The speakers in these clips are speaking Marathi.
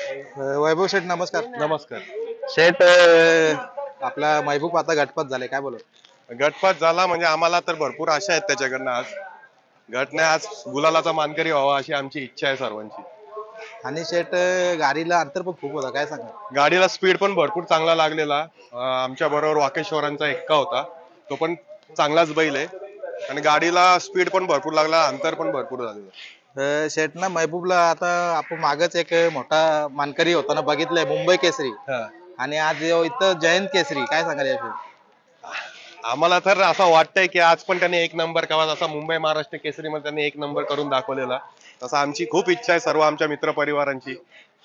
वैभव शेठ नमस्कार. नमस्कार. शेठ आपला महबूब आता गटपात झाले, काय बोलत? गटपात झाला म्हणजे आम्हाला तर भरपूर आशा आहेत त्याच्याकडनं. आज गटने आज गुलालाचा मानकरी व्हावा अशी आमची इच्छा आहे सर्वांची. आणि शेठ गाडीला अंतर पण खूप होता, काय सांगा? गाडीला स्पीड पण भरपूर चांगला लागलेला. आमच्या बरोबर वाकेश्वरांचा एक्का होता, तो पण चांगलाच बैल आहे आणि गाडीला स्पीड पण भरपूर लागला, अंतर पण भरपूर झालेलं. शेठ ना महबूबला आता आपण मागच एक मोठा मानकरी होताना बघितलंय, मुंबई केसरी, आणि आज इथं जयंत केसरी, काय सांगाल याविषयी? आम्हाला तर असं वाटतंय की आज पण त्यांनी एक नंबर करावा, जसा मुंबई महाराष्ट्र केसरीमध्ये त्यांनी एक नंबर करून दाखवलेला, तसं आमची खूप इच्छा आहे सर्व आमच्या मित्रपरिवारांची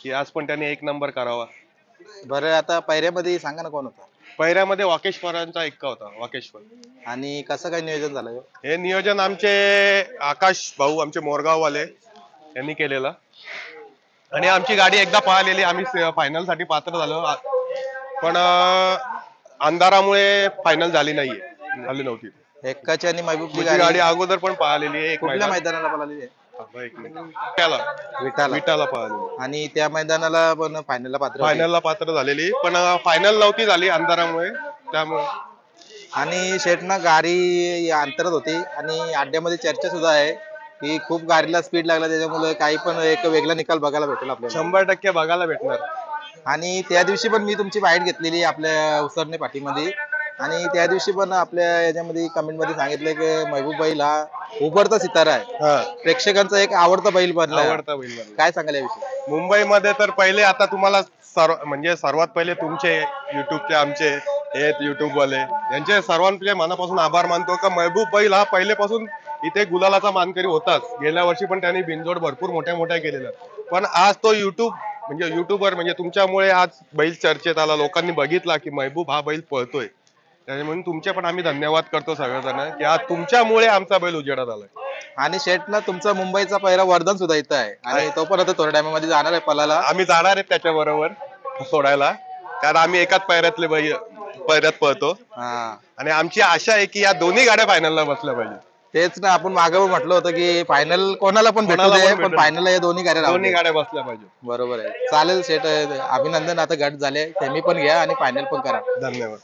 की आज पण त्यांनी एक नंबर करावा. बरं, आता पहिऱ्यामध्ये सांगा ना कोण होता? पहिऱ्यामध्ये वाकेश्वरांचा एक्का होता, वाकेश्वर. आणि कसं काय नियोजन झालं? हे नियोजन आमचे आकाश भाऊ, आमचे मोरगाववाले यांनी केलेलं आणि आमची गाडी एकदा पळालेली, आम्ही फायनल साठी पात्र झालो, पण अंधारामुळे फायनल झाली नव्हती. एक्काची आणि महबूबची गाडी अगोदर पण पळालेली आहे. कुठल्या मैदानाला पळाली? विटाला पळालेली आणि त्या मैदानाला पण फायनलला पात्र झालेली, पण फायनल नव्हती झाली अंधारामुळे, त्यामुळे. आणि शेठना गाडी अंतरात होती आणि अड्ड्यामध्ये चर्चा सुद्धा आहे की खूप गाडीला स्पीड लागला, त्याच्यामुळे काही पण एक वेगळा निकाल बघायला भेटेल आपल्याला. 100% बघायला भेटणार. आणि त्या दिवशी पण मी तुमची बाईट घेतलेली आपल्या उसरणे पाठीमध्ये, आणि त्या दिवशी पण आपल्या याच्यामध्ये कमेंट मध्ये सांगितलं की महबूब बैल हा उभरता सितारा आहे, प्रेक्षकांचा एक आवडता बैल बनला. काय सांगाल याविषयी? मुंबईमध्ये तर पहिले, आता तुम्हाला म्हणजे सर्वात पहिले तुमचे युट्यूबचे, आमचे हे युट्यूब वाले, यांचे सर्वांचे मनापासून आभार मानतो का महबूब बैल हा पहिलेपासून इथे गुलालाचा मानकरी होताच. गेल्या वर्षी पण त्यांनी बिनजोड भरपूर मोठ्या केलेल्या, पण आज तो युट्यूबर म्हणजे तुमच्यामुळे आज बैल चर्चेत आला, लोकांनी बघितला की महबूब हा बैल पळतोय. म्हणून तुमचे पण आम्ही धन्यवाद करतो सगळेजण की आज तुमच्यामुळे आमचा बैल उजेडात आलाय. आणि शेठला तुमचा मुंबईचा पहिला वर्धन सुद्धा इथं आहे, आणि तो पण आता थोड्या टायमामध्ये जाणार आहे पलाला. आम्ही जाणार आहेत त्याच्या बरोबर सोडायला, कारण आम्ही एकाच पैऱ्यात पळतो आणि आमची आशा आहे की या दोन्ही गाड्या फायनलला बसल्या पाहिजे. तेच ना, आपण मागे म्हटलं होतं की फायनल कोणाला पण भेटू दे, पण फायनल या दोन्ही गाड्या बसल्या पाहिजे. बरोबर आहे. चालेल शेठ, अभिनंदन. आता गट झाले, सेमी पण घ्या आणि फायनल पण करा. धन्यवाद.